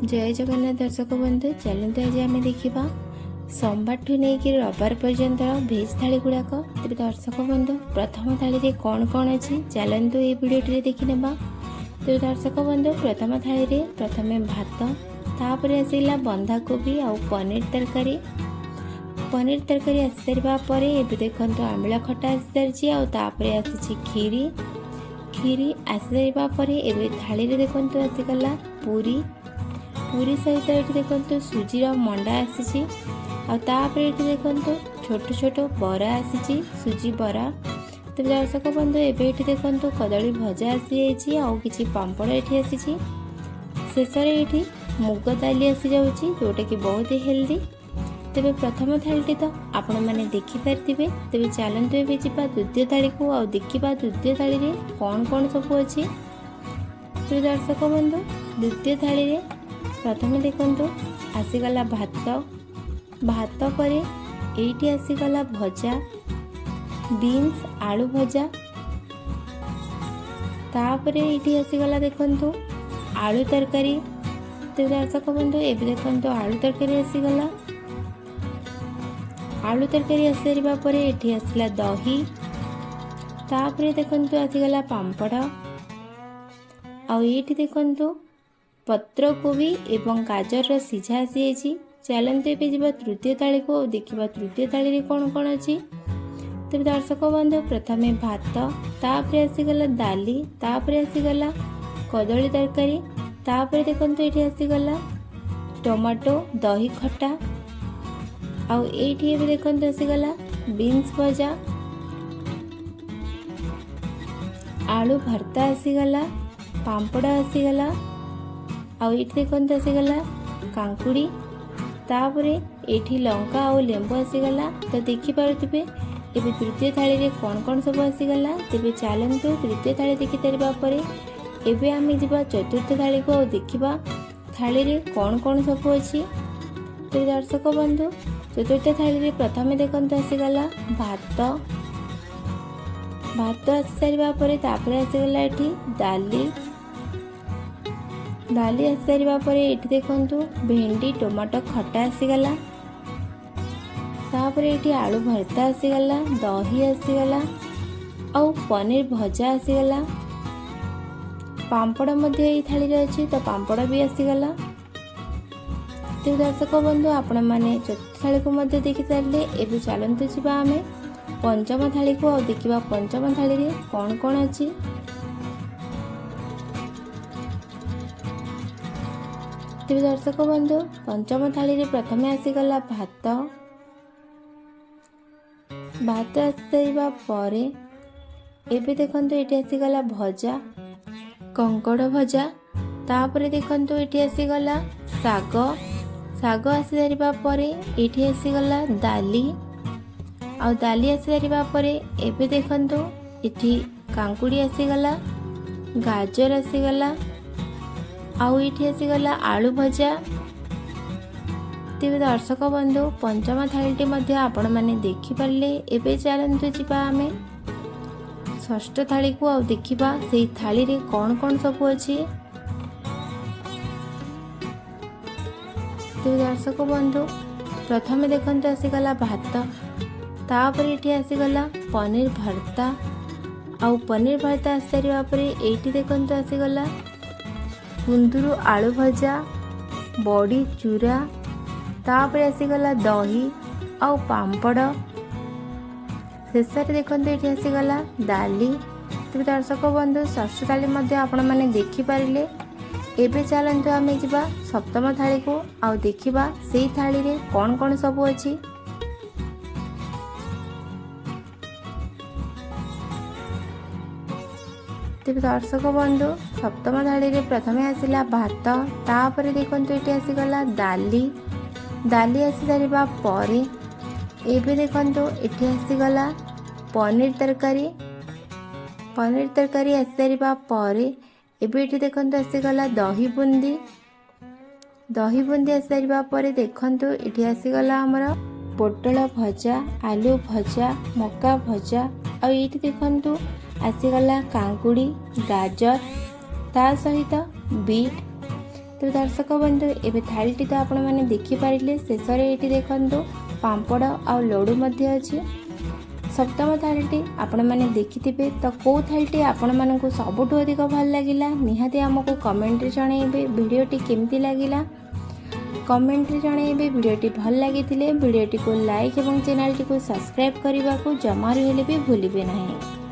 जय जगन्नाथ दर्शक बंधु चलते आज आम देखा सोमवार ठू नहीं कि रविवार पर्यंत भेज थाली गुड़ाक। तेज दर्शक बंधु प्रथम थाली रे कौन कौन अच्छी चलतु ये भिडियो देखी नेबा। तेज दर्शक बंधु प्रथम थाली रे प्रथमे भात तापर आसला बंधाकोबी आ पनीर तरकारी। पनीर तरकारी आसी सारा पर एबे देखंतु आंबला खटा आसी सारी आसी खीरी। खीरी आसी सारा पर एबे थाली रे देखंतु आसीगला पूरी। पूरी सहित ये देखो सुजीर मंडा आसी ये देखो छोट छोट बरा आसी सुजी बरा। तो दर्शक बंधु एबे ये देखो कदली भजा आसी कि पांपड़ ये आसी शेष ये मुग दाली आसी जाऊँगी जोटा कि बहुत ही हेल्दी। तेरे प्रथम थाली तो आपण मैंने देखिपारे तेरे चलतु ए द्वितीय थाली को आ देखा द्वितीय थाली रे कौन कौन सब अच्छी। तो दर्शक बंधु द्वितीय थाली रे प्रथमे देखंतु आसीगला भात भात पर एठी आसीगला भजा बीन्स आलू भजा। तापर एठी आसीगला देखंतु आलू तरकारी। तो दर्शक बंधु एबे देखंतु आलू तरकारी आसीगला। आलू तरकारी आसी सारा पर एठी आसला दही। तापर देखंतु आसीगला पांपड़ आ एठी देखंतु पत्र कोबी एवं गाजर सीझा आसी। चलते ए तृतीय थाली को देखा तृतीय थाली रे कौन कौन अच्छी। तेज दर्शक बंधु प्रथमे भात तापर आसीगला दाली तापर आसीगला कदली तरकारी। तापर देखंतु ये आसीगला टमाटो दही खटा आउ ये देखंतु आसीगला बीन्स भजा आलू भर्ता आसीगला पांपड़ आसीगला आउ ये देखते आसीगला कांकुड़ी। तापर ये लंका और लेंबू आसीगला। तो देखिपे ये तृतीय थाली रे कौन कौन सब आसीगला। तेज चलतु तृतीय थाली देखी सारा पर एबे आम जा चतुर्थ थाली को देखा थाली रे कौन कौन सब अच्छी। तो दर्शक बंधु चतुर्थ थाली रे प्रथमे देखते आसीगला भात भात आसी सारा पर आसीगला ये दाली दाली आसी सारा पर ये देखंतु भेंडी टमाटो खटा आसीगला। तापर ये आलू भर्ता आसीगला दही आसीगला आउ पनीर भजा आसीगला। पांपड़ मध्य ये थाली रे अच्छी तो पांपड़ भी आसीगला। तो दर्शक बंधु आपण मैंने चतुर्थ थाली को मध्य देखी सारे एबे चलतु जीवा आम पंचम थाली को देखा पंचम थाली रे कौन कौन अच्छी। तेज दर्शक बंधु पंचम थाली रे प्रथमे आसीगला भात भात आसी सारा पर एबे देखंतु ये आसीगला भजा कंकड़ भजा। तापर देखंतु ये आसीगला साग साग आसी सारा पर ये आसीगला दाली आ दाली आसी सारा पर एबे देखंतु ये कांकुड़ी आसीगला गाजर आसीगला आउ ये आसीगला आलू भजा। तेज दर्शक बंधु पंचम थाली मध्य आपण मैंने देखिपारे एबे चलतु जीवा आम षष्ठ थाली को आ देखा से थाली रे कौन कौन सब अच्छी। तेज दर्शक बंधु प्रथमे देखते आसीगला भात तापर ये आसीगला पनीर भर्ता आउ पनीर भर्ता आसी सारा पर ये देखते आसीगला कुंदरू आलू भजा बड़ी चूरा। तापर आसीगला दही आउ पांपड़ शेष देखते ये आसीगला दाली। तेज दर्शक बंधु षष्ठ थाली मध्य आपण मैंने देखिपारे एबे चलतु आम जा सप्तम थाली को आ देखा से थाली रे कौन कौन सब अच्छी। तेज दर्शक बंधु सप्तम थाली रे प्रथमे आसीला भात तापर देखंतु ये आसीगला दाली दाली आसी सारा पर एबे देखंतु ये आसीगला पनीर तरकारी आसी सारा पर एबे ये देखंतु आसीगला दही बूंदी आसी सारा पर देखंतु ये आसीगला हमर पोटल भजा आलू भजा मका भजा आ ये देखंतु आसीगला कांकुड़ी गाजर ता सहित बीट। तो दर्शक बंधु एबे थालीटी तो आपण मैंने देखिपारे शेष ये देखु पांपड़ आ लड्डू अच्छी। सप्तम थालीटी आपण मैंने देखिथे तो कौ थालीटी आपण मानक सबुठ अधिक भल लगिला निहाती आमको कमेंट जनइबे। वीडियोटी केमती लगिला कमेंट जनइबे। वीडियोटी भल लगी वीडियोटी को लाइक और चैनल टी को सब्सक्राइब करने को जमारू हेले भी भूलिबे नहीं।